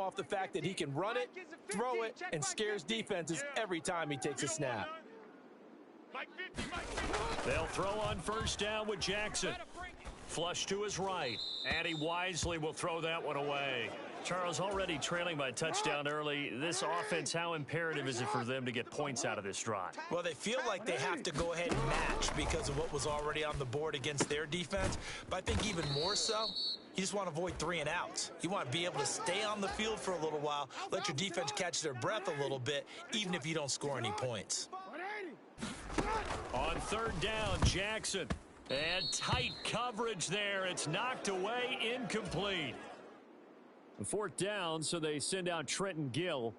off the fact that he can run it, throw it, and scares defenses every time he takes a snap. They'll throw on first down with Jackson. Flush to his right, and he wisely will throw that one away. Charles, already trailing by a touchdown early. This offense, how imperative is it for them to get points out of this drive? Well, they feel like they have to go ahead and match because of what was already on the board against their defense. But I think even more so, you just want to avoid 3 and outs. You want to be able to stay on the field for a little while, let your defense catch their breath a little bit, even if you don't score any points. On third down, Jackson. And tight coverage there. It's knocked away, incomplete. Fourth down, so they send out Trenton Gill.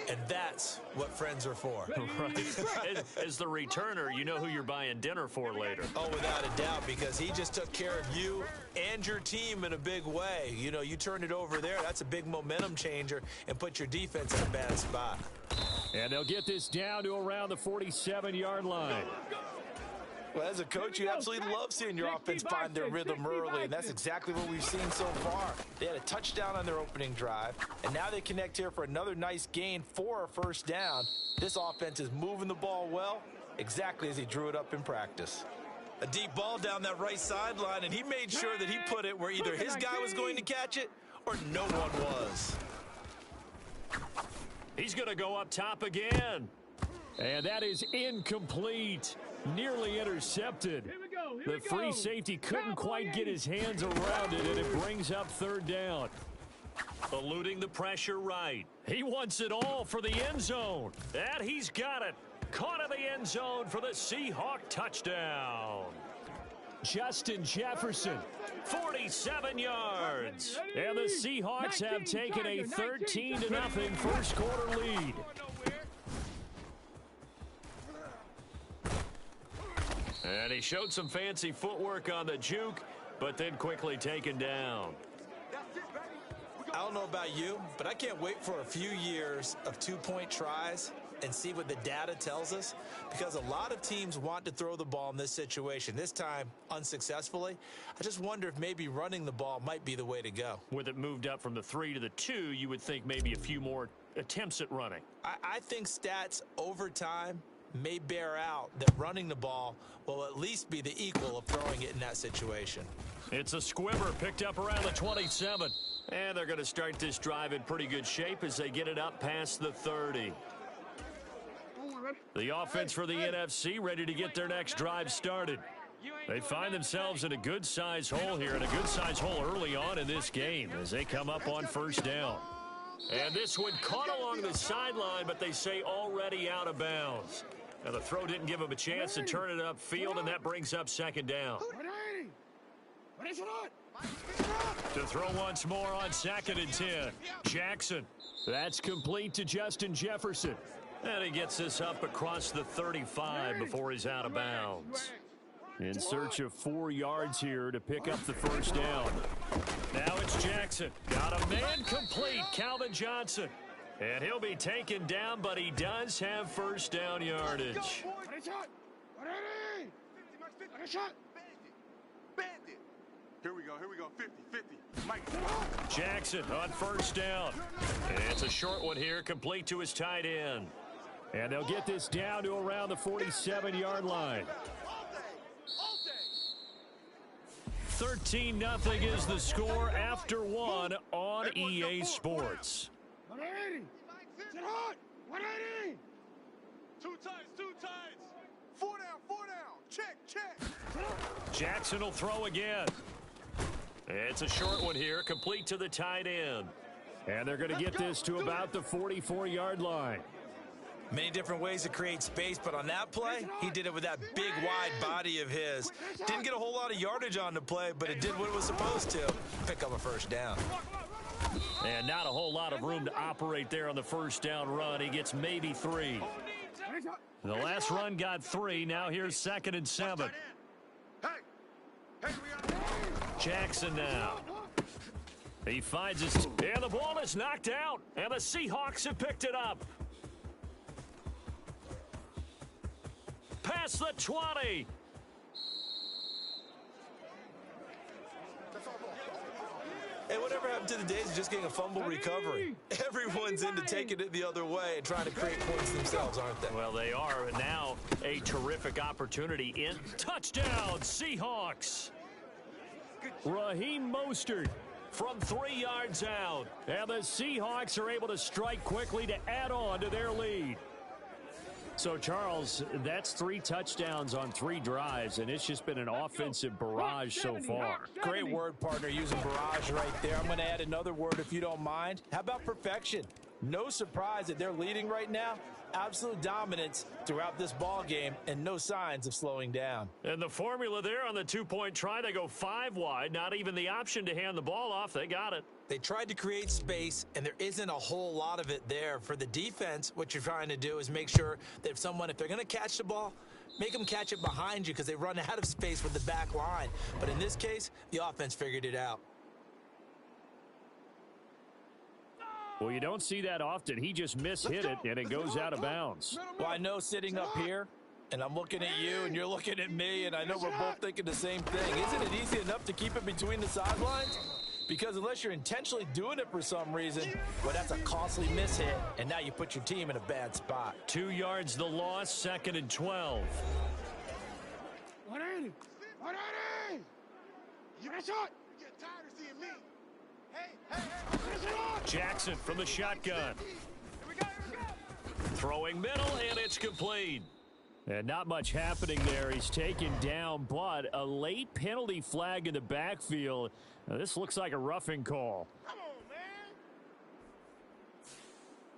And that's what friends are for. Right. As the returner, you know who you're buying dinner for later. Oh, without a doubt, because he just took care of you and your team in a big way. You know, you turned it over there. That's a big momentum changer and put your defense in a bad spot. And they'll get this down to around the 47-yard line. Well, as a coach, you absolutely love seeing your offense find their rhythm early, and that's exactly what we've seen so far. They had a touchdown on their opening drive, and now they connect here for another nice gain for a first down. This offense is moving the ball well, exactly as he drew it up in practice. A deep ball down that right sideline, and he made sure that he put it where either his guy was going to catch it or no one was. He's going to go up top again. And that is incomplete. Nearly intercepted. The free safety couldn't quite get his hands around it, and it brings up third down. Eluding the pressure right. He wants it all for the end zone. And he's got it. Caught in the end zone for the Seahawk touchdown. Justin Jefferson, 47 yards. And the Seahawks have taken a 13-0 first quarter lead. And he showed some fancy footwork on the juke, but then quickly taken down. I don't know about you, but I can't wait for a few years of two-point tries and see what the data tells us, because a lot of teams want to throw the ball in this situation, this time unsuccessfully. I just wonder if maybe running the ball might be the way to go. With it moved up from the 3 to the 2, you would think maybe a few more attempts at running. I think stats over time may bear out that running the ball will at least be the equal of throwing it in that situation. It's a squibber picked up around the 27. And they're going to start this drive in pretty good shape as they get it up past the 30. The offense for the NFC ready to get their next drive started. They find themselves in a good-sized hole here, and a good-sized hole early on in this game as they come up on first down. And this one caught along the sideline, but they say already out of bounds. Now, the throw didn't give him a chance to turn it upfield, and that brings up second down. To throw once more on 2nd and 10. Jackson. That's complete to Justin Jefferson. And he gets this up across the 35 before he's out of bounds. In search of 4 yards here to pick up the first down. Now it's Jackson. Got a man complete, Calvin Johnson. And he'll be taken down, but he does have first down yardage. Here we go, 50. Mike. Jackson on first down. And it's a short one here, complete to his tight end. And they'll get this down to around the 47-yard line. 13-0 is the score after one on EA Sports. 180. Two times. Four down. Check. Jackson will throw again. It's a short one here, complete to the tight end. And they're going to get this to about the 44-yard line. Many different ways to create space, but on that play, he did it with that big, wide body of his. Didn't get a whole lot of yardage on the play, but it did what it was supposed to. Pick up a first down. And not a whole lot of room to operate there on the first down run. He gets maybe 3. The last run got 3. Now here's 2nd and 7. Jackson now. He finds his... And the ball is knocked out. And the Seahawks have picked it up. Past the 20. Hey, whatever happened to the days of just getting a fumble recovery? Everyone's into taking it the other way and trying to create points themselves, aren't they? Well, they are. Now a terrific opportunity in touchdown, Seahawks. Raheem Mostert from 3 yards out. And the Seahawks are able to strike quickly to add on to their lead. So, Charles, that's 3 touchdowns on 3 drives, and it's just been an offensive barrage so far. Great word, partner, using barrage right there. I'm going to add another word if you don't mind. How about perfection? No surprise that they're leading right now. Absolute dominance throughout this ball game and no signs of slowing down. And the formula there on the 2-point try, they go 5 wide. Not even the option to hand the ball off. They got it. They tried to create space, and there isn't a whole lot of it there. For the defense, what you're trying to do is make sure that if they're going to catch the ball, make them catch it behind you because they run out of space with the back line. But in this case, the offense figured it out. Well, you don't see that often. He just mishit it, and it goes out of bounds. Well, I know sitting up here, and I'm looking at you, and you're looking at me, and I know we're both thinking the same thing. Isn't it easy enough to keep it between the sidelines? Because unless you're intentionally doing it for some reason, well, that's a costly mishit, and now you put your team in a bad spot. 2 yards the loss, 2nd and 12. You get tired of seeing me. Jackson from the shotgun. Throwing middle, and it's complete. And not much happening there. He's taken down, but a late penalty flag in the backfield. Now, this looks like a roughing call. Come on, man.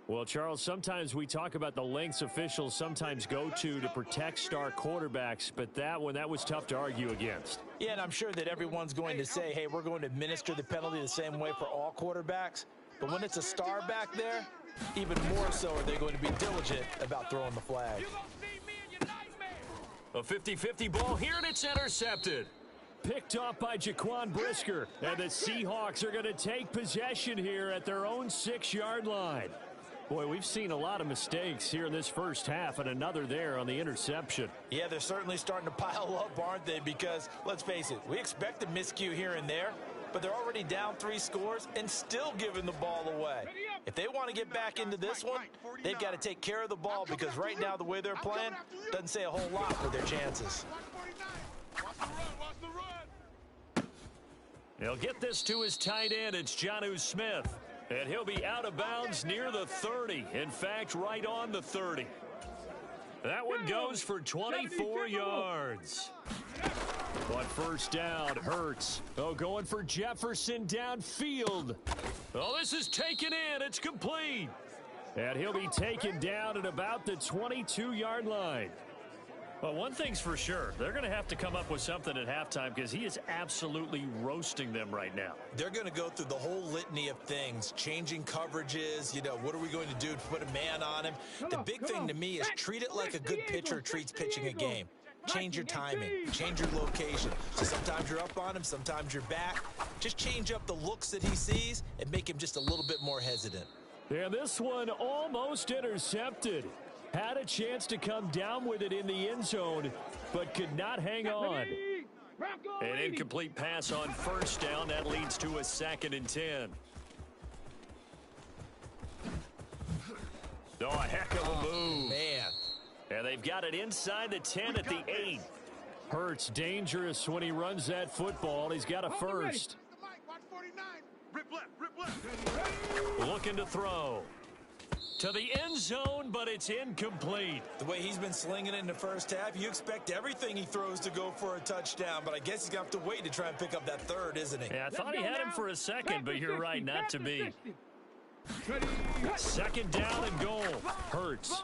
Well, Charles, sometimes we talk about the lengths officials sometimes go to protect star quarterbacks, but that was tough to argue against. Yeah, and I'm sure that everyone's going to say, hey, we're going to administer the penalty the same way for all quarterbacks. But when it's a star back there, even more so are they going to be diligent about throwing the flag. A 50-50 ball here, and it's intercepted. Picked off by Jaquan Brisker. And the Seahawks are going to take possession here at their own 6-yard line. Boy, we've seen a lot of mistakes here in this first half, and another there on the interception. Yeah, they're certainly starting to pile up, aren't they? Because, let's face it, we expect a miscue here and there, but they're already down 3 scores and still giving the ball away. If they want to get back into this one, they've got to take care of the ball because right now the way they're playing doesn't say a whole lot for their chances. He'll get this to his tight end. It's Jonnu Smith. And he'll be out of bounds near the 30. In fact, right on the 30. That one goes for 24 yards. On first down, Hurts. Oh, going for Jefferson downfield. Oh, this is taken in. It's complete. And he'll be taken down at about the 22-yard line. Well, one thing's for sure. They're going to have to come up with something at halftime because he is absolutely roasting them right now. They're going to go through the whole litany of things, changing coverages, what are we going to do to put a man on him? The big thing to me is treat it like a good pitcher treats pitching a game. Change your timing, change your location. So sometimes you're up on him, sometimes you're back. Just change up the looks that he sees and make him just a little bit more hesitant. And this one almost intercepted. Had a chance to come down with it in the end zone, but could not hang on. An incomplete pass on first down. That leads to a 2nd and 10. Oh, a heck of a move. Man. And they've got it inside the 10 at the 8. Hurts dangerous when he runs that football. He's got a first. Rip left. Looking to throw. To the end zone, but it's incomplete. The way he's been slinging it in the first half, you expect everything he throws to go for a touchdown, but I guess he's going to have to wait to try and pick up that third, isn't he? Yeah, I thought he had him for a second, but you're right, not to be. 2nd down and goal. Hurts.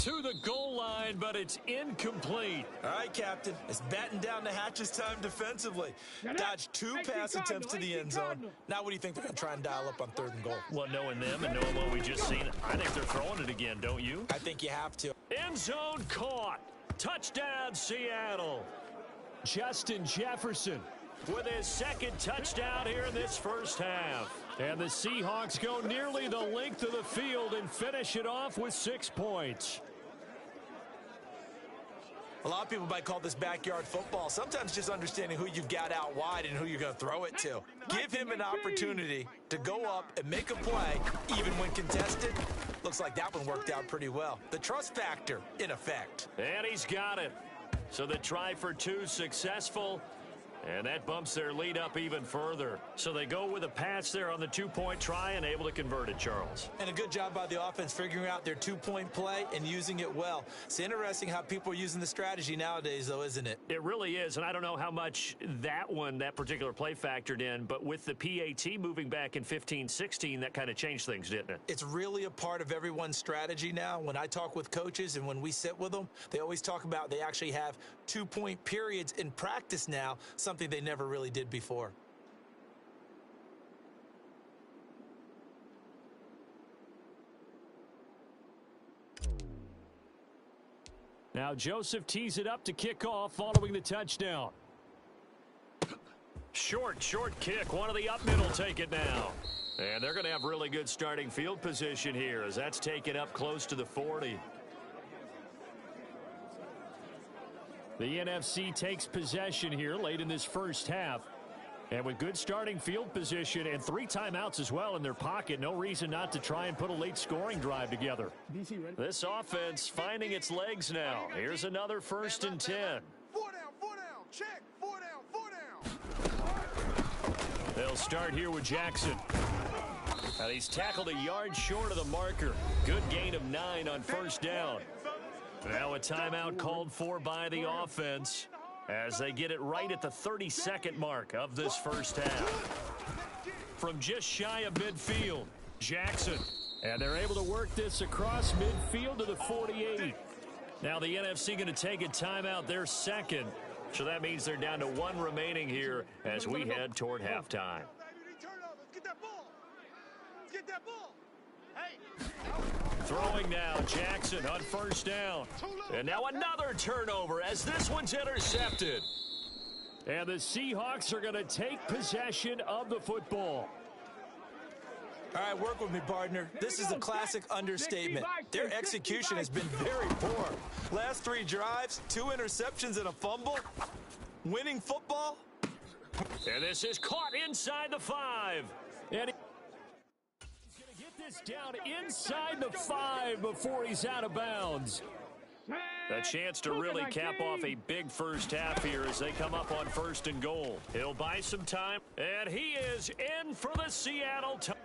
To the goal line, but it's incomplete. All right, Captain. It's batten down the hatches time defensively. Dodged 2 pass attempts to the end zone. Now what do you think they're going to try and dial up on 3rd and goal? Well, knowing them and knowing what we just seen, I think they're throwing it again, don't you? I think you have to. End zone caught. Touchdown, Seattle. Justin Jefferson with his second touchdown here in this first half. And the Seahawks go nearly the length of the field and finish it off with 6 points. A lot of people might call this backyard football. Sometimes just understanding who you've got out wide and who you're going to throw it to. Give him an opportunity to go up and make a play, even when contested. Looks like that one worked out pretty well. The trust factor in effect. And he's got it. So the try for 2 successful. And that bumps their lead up even further. So they go with a pass there on the 2-point try and able to convert it, Charles. And a good job by the offense figuring out their 2-point play and using it well. It's interesting how people are using the strategy nowadays, though, isn't it? It really is, and I don't know how much that particular play factored in, but with the PAT moving back in 15-16, that kind of changed things, didn't it? It's really a part of everyone's strategy now. When I talk with coaches and when we sit with them, they always talk about they actually have 2-point periods in practice now, something they never really did before. Now Joseph tees it up to kick off following the touchdown. Short kick. One of the up middle take it now. And they're going to have really good starting field position here as that's taken up close to the 40. The NFC takes possession here late in this first half. And with good starting field position and 3 timeouts as well in their pocket, no reason not to try and put a late scoring drive together. This offense finding its legs now. Here's another 1st and 10. 4 down, check, 4 down. They'll start here with Jackson. Now he's tackled a yard short of the marker. Good gain of 9 on 1st down. Now a timeout called for by the offense as they get it right at the 32nd mark of this first half. From just shy of midfield, Jackson. And they're able to work this across midfield to the 48. Now the NFC going to take a timeout, their second. So that means they're down to 1 remaining here as we head toward halftime. Get that ball. Hey. Throwing now, Jackson on 1st down. And now another turnover as this one's intercepted. And the Seahawks are going to take possession of the football. All right, work with me, partner. This is a classic understatement. Their execution has been very poor. Last 3 drives, 2 interceptions and a fumble. Winning football. And this is caught inside the 5. And he's going to get this down inside the 5 before he's out of bounds. A chance to really cap off a big first half here as they come up on 1st and goal. He'll buy some time, and he is in for the Seattle Times.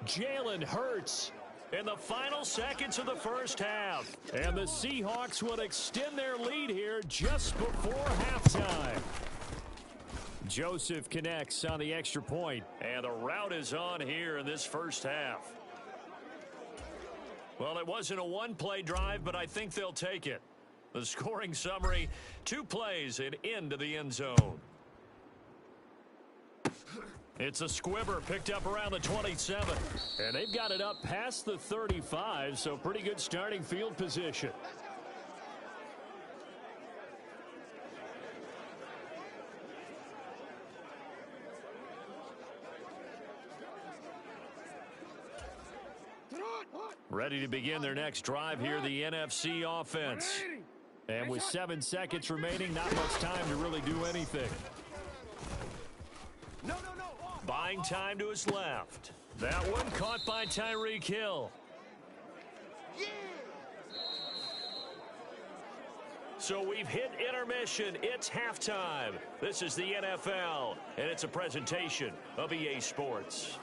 Jalen Hurts in the final seconds of the first half. And the Seahawks would extend their lead here just before halftime. Joseph connects on the extra point. And the route is on here in this first half. Well, it wasn't a one-play drive, but I think they'll take it. The scoring summary, 2 plays and into the end zone. It's a squibber picked up around the 27. And they've got it up past the 35, so pretty good starting field position. Ready to begin their next drive here, the NFC offense. And with 7 seconds remaining, not much time to really do anything. Buying time to his left. That one caught by Tyreek Hill. So we've hit intermission. It's halftime. This is the NFL, and it's a presentation of EA Sports.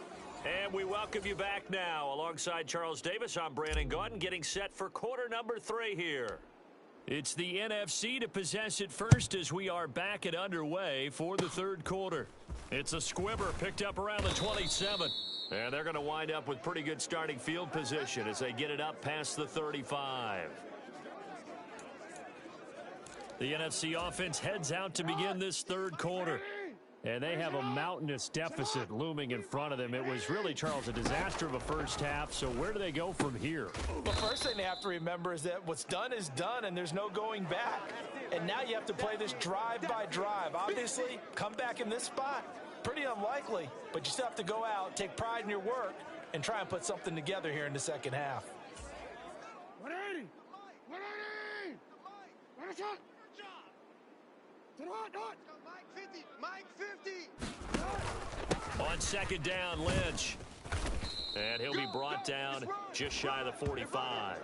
And we welcome you back now. Alongside Charles Davis, I'm Brandon Gaudin, getting set for quarter number 3 here. It's the NFC to possess it first as we are back and underway for the third quarter. It's a squibber picked up around the 27. And they're going to wind up with pretty good starting field position as they get it up past the 35. The NFC offense heads out to begin this third quarter. And they have a mountainous deficit looming in front of them. It was really, Charles, a disaster of a first half. So where do they go from here? The first thing they have to remember is that what's done is done, and there's no going back. And now you have to play this drive by drive. Obviously, come back in this spot, pretty unlikely. But you still have to go out, take pride in your work, and try and put something together here in the second half. 180! 180! What a shot! Mike 50! On second down, Lynch. And he'll be brought down just shy of the 45.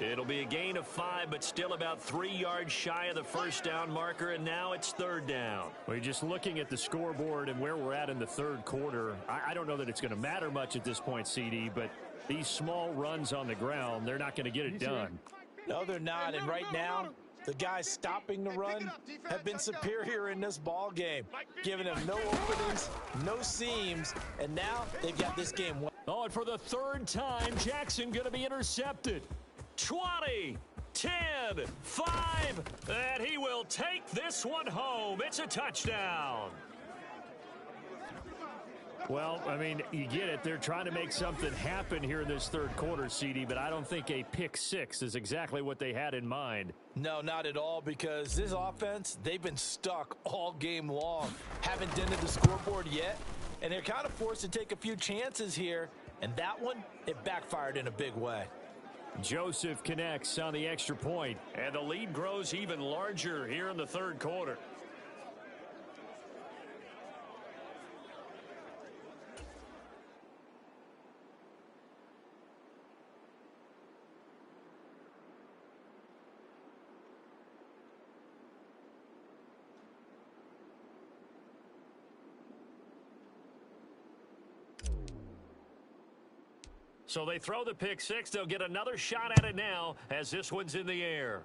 It'll be a gain of 5, but still about 3 yards shy of the first down marker, and now it's third down. Well, just looking at the scoreboard and where we're at in the third quarter, I don't know that it's going to matter much at this point, CD, but these small runs on the ground, they're not going to get it done. No, they're not, and right now, the guys stopping the run have been superior in this ball game, giving them no openings, no seams, and now they've got this game won. Oh, and for the third time, Jackson going to be intercepted. 20, 10, 5, and he will take this one home. It's a touchdown. Well, I mean, you get it. They're trying to make something happen here in this third quarter, CD, but I don't think a pick 6 is exactly what they had in mind. No, not at all, because this offense, they've been stuck all game long. Haven't dented the scoreboard yet, and they're kind of forced to take a few chances here, and that one, it backfired in a big way. Joseph connects on the extra point, and the lead grows even larger here in the third quarter. So they throw the pick 6. They'll get another shot at it now as this one's in the air.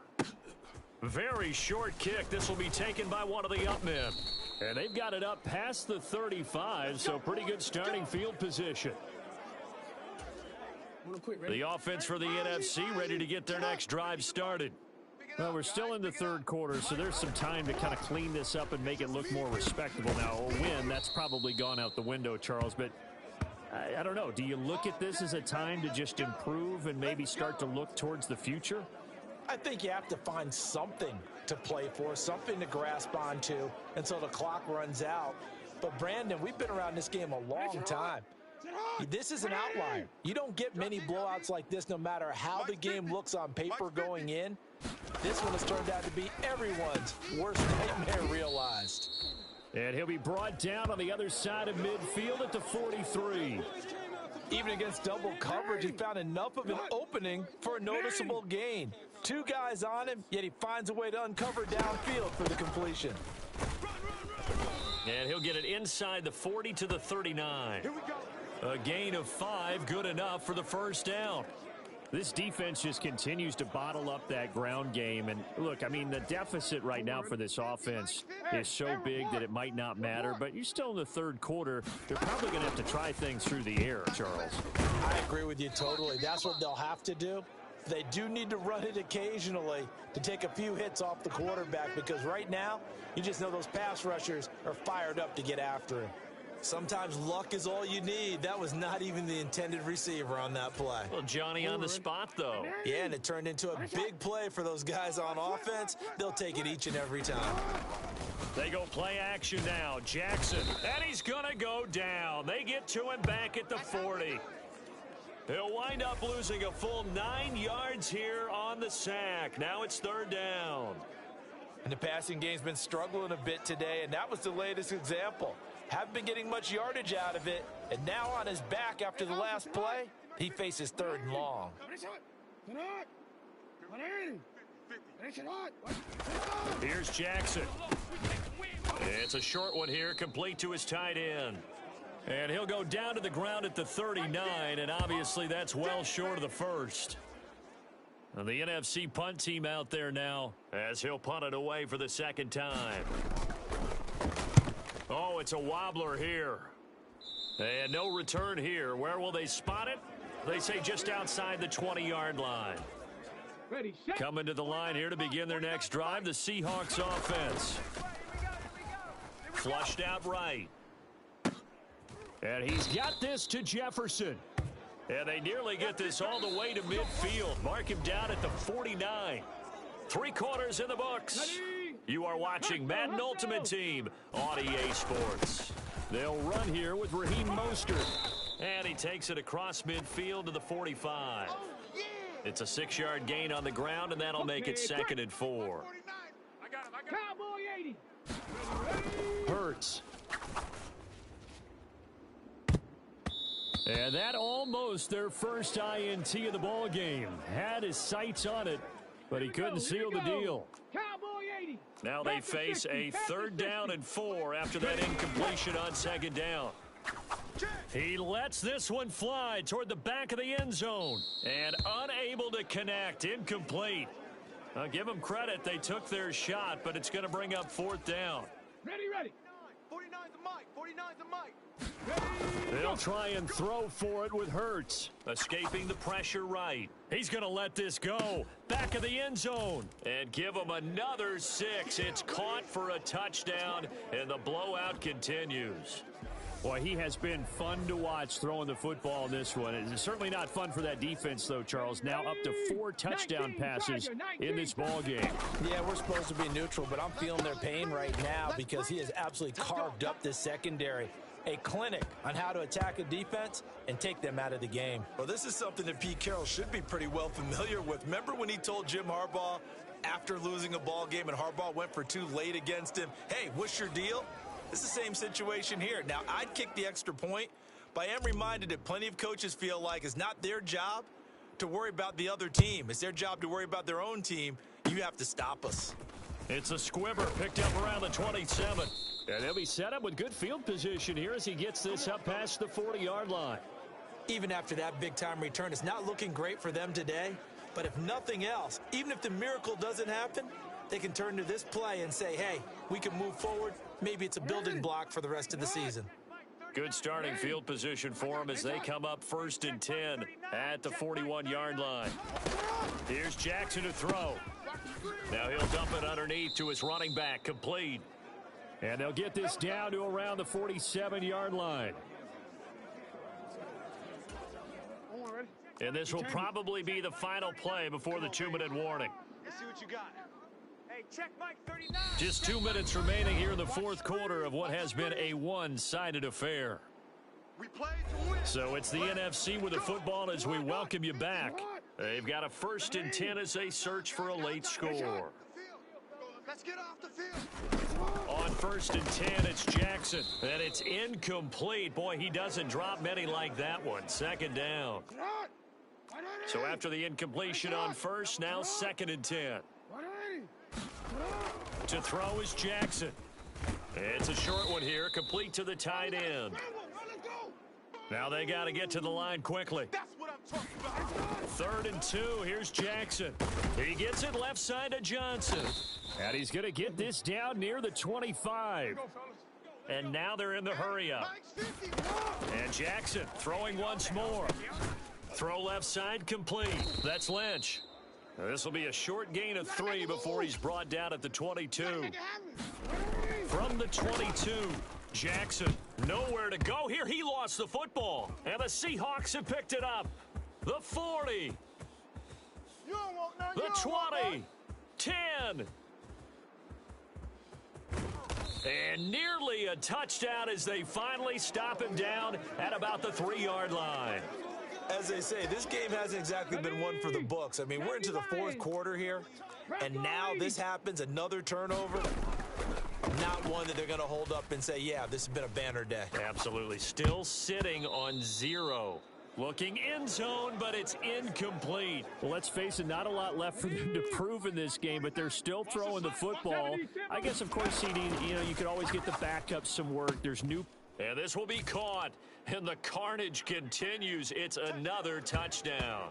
Very short kick. This will be taken by one of the up men. And they've got it up past the 35, so pretty good starting field position. The offense for the NFC ready to get their next drive started. Well, we're still in the third quarter, so there's some time to kind of clean this up and make it look more respectable. Now, a win, that's probably gone out the window, Charles, but I don't know. Do you look at this as a time to just improve and maybe start to look towards the future? I think you have to find something to play for, something to grasp onto until the clock runs out. But, Brandon, we've been around this game a long time. This is an outlier. You don't get many blowouts like this no matter how the game looks on paper going in. This one has turned out to be everyone's worst nightmare realized. And he'll be brought down on the other side of midfield at the 43. Even against double coverage, he found enough of an opening for a noticeable gain. 2 guys on him, yet he finds a way to uncover downfield for the completion. And he'll get it inside the 40 to the 39. Here we go. A gain of 5, good enough for the first down. This defense just continues to bottle up that ground game. And look, I mean, the deficit right now for this offense is so big that it might not matter. But you're still in the third quarter. They're probably going to have to try things through the air, Charles. I agree with you totally. That's what they'll have to do. They do need to run it occasionally to take a few hits off the quarterback, because right now, you just know those pass rushers are fired up to get after him. Sometimes luck is all you need. That was not even the intended receiver on that play. Well, Johnny on the spot, though. Yeah, and it turned into a big play for those guys on offense. They'll take it each and every time. They go play action now. Jackson, and he's going to go down. They get to him back at the 40. He'll wind up losing a full 9 yards here on the sack. Now it's third down. And the passing game's been struggling a bit today, and that was the latest example. Haven't been getting much yardage out of it, and now on his back after the last play, he faces third and long. Here's Jackson. It's a short one here, complete to his tight end. And he'll go down to the ground at the 39, and obviously that's well short of the first. And the NFC punt team out there now as he'll punt it away for the second time. Oh, it's a wobbler here. And no return here. Where will they spot it? They say just outside the 20-yard line. Coming to the line here to begin their next drive, the Seahawks offense. Flushed out right. And he's got this to Jefferson. And they nearly get this all the way to midfield. Mark him down at the 49. 3 quarters in the books. You are watching Madden Ultimate Team on EA Sports. They'll run here with Raheem Mostert. And he takes it across midfield to the 45. It's a 6-yard gain on the ground, and that'll make it 2nd and 4. Cowboy 80. Hurts. And that almost their first INT of the ball game. Had his sights on it, but he couldn't seal the deal. Cowboy 80. Now they face a 3rd down and 4 after that incompletion on 2nd down. He lets this one fly toward the back of the end zone and unable to connect. Incomplete. I'll give them credit. They took their shot, but it's going to bring up 4th down. Ready. 49's a Mike. 49's a Mike. They'll try and throw for it with Hurts. Escaping the pressure right. He's going to let this go. Back of the end zone. And give him another 6. It's caught for a touchdown, and the blowout continues. Boy, he has been fun to watch throwing the football in this one. It's certainly not fun for that defense, though, Charles. Now up to 4 touchdown passes in this ball game. Yeah, we're supposed to be neutral, but I'm feeling their pain right now because he has absolutely carved up this secondary. A clinic on how to attack a defense and take them out of the game. Well, this is something that Pete Carroll should be pretty well familiar with. Remember when he told Jim Harbaugh after losing a ball game and Harbaugh went for 2 late against him, hey, what's your deal? It's the same situation here. Now, I'd kick the extra point, but I am reminded that plenty of coaches feel like it's not their job to worry about the other team. It's their job to worry about their own team. You have to stop us. It's a squibber picked up around the 27. And he'll be set up with good field position here as he gets this up past the 40-yard line. Even after that big-time return, it's not looking great for them today. But if nothing else, even if the miracle doesn't happen, they can turn to this play and say, hey, we can move forward. Maybe it's a building block for the rest of the season. Good starting field position for him as they come up 1st and 10 at the 41-yard line. Here's Jackson to throw. Now he'll dump it underneath to his running back, complete. And they'll get this down to around the 47-yard line. And this will probably be the final play before the 2-minute warning. Let's see what you got. Hey, check Mike 39. Just 2 minutes remaining here in the 4th quarter of what has been a one-sided affair. We played to win. So it's the NFC with the football as we welcome you back. They've got a 1st and 10 as they search for a late score. Let's get off the field. On 1st and 10, it's Jackson. And it's incomplete. Boy, he doesn't drop many like that one. 2nd down. So after the incompletion on 1st, now 2nd and 10. To throw is Jackson. It's a short one here, complete to the tight end. Now they got to get to the line quickly. That's what I'm talking about. 3rd and 2. Here's Jackson. He gets it left side to Johnson. And he's going to get this down near the 25. And now they're in the hurry up. And Jackson throwing once more. Throw left side complete. That's Lynch. This will be a short gain of 3 before he's brought down at the 22. From the 22, Jackson nowhere to go here. He lost the football. And the Seahawks have picked it up. The 40. The 20. 10. And nearly a touchdown as they finally stop him down at about the 3-yard line. As they say, this game hasn't exactly been one for the books. I mean, we're into the 4th quarter here, and now this happens, another turnover. Not one that they're going to hold up and say, yeah, this has been a banner day. Absolutely. Still sitting on 0. Looking end zone, but it's incomplete. Well, let's face it, not a lot left for them to prove in this game, but they're still throwing the football. I guess, of course, CD, you could always get the backups some work. There's new. And this will be caught, and the carnage continues. It's another touchdown.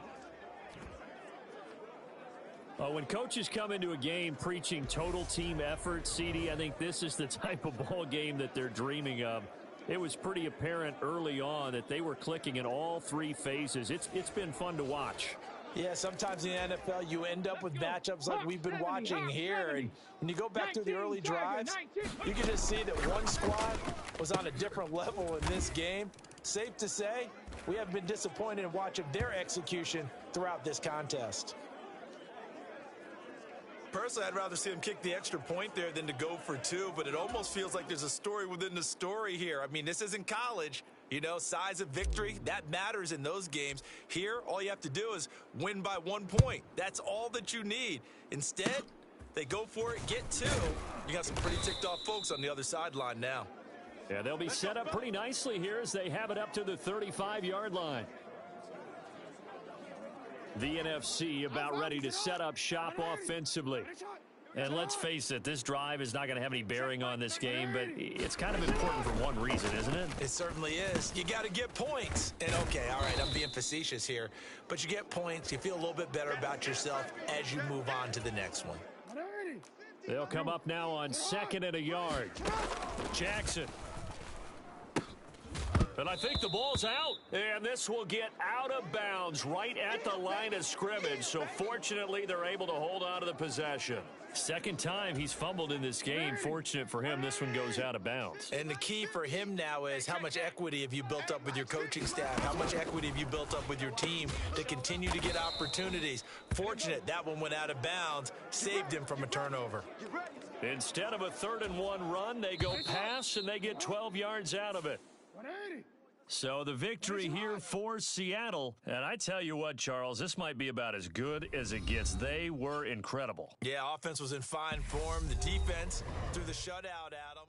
When coaches come into a game preaching total team effort, CD, I think this is the type of ball game that they're dreaming of. It was pretty apparent early on that they were clicking in all 3 phases. It's been fun to watch. Yeah, sometimes in the NFL you end up with matchups like we've been watching here. And when you go back through the early drives, you can just see that one squad was on a different level in this game. Safe to say, we have been disappointed in watching their execution throughout this contest. Personally, I'd rather see him kick the extra point there than to go for 2, but it almost feels like there's a story within the story here. I mean, this isn't college. You know, size of victory, that matters in those games. Here, all you have to do is win by 1 point. That's all that you need. Instead, they go for it, get 2. You got some pretty ticked off folks on the other sideline now. Yeah, they'll be set up pretty nicely here as they have it up to the 35-yard line. The NFC about ready to set up shop offensively. And let's face it, this drive is not going to have any bearing on this game, but it's kind of important for one reason, isn't it? It certainly is. You got to get points. And okay, all right, I'm being facetious here, but you get points, you feel a little bit better about yourself as you move on to the next one. They'll come up now on 2nd and a yard. Jackson. And I think the ball's out. And this will get out of bounds right at the line of scrimmage. So fortunately, they're able to hold on to the possession. 2nd time he's fumbled in this game. Fortunate for him, this one goes out of bounds. And the key for him now is how much equity have you built up with your coaching staff? How much equity have you built up with your team to continue to get opportunities? Fortunate that one went out of bounds, saved him from a turnover. Instead of a 3rd and 1 run, they go pass and they get 12 yards out of it. So the victory here for Seattle. And I tell you what, Charles, this might be about as good as it gets. They were incredible. Yeah, offense was in fine form. The defense threw the shutout at them.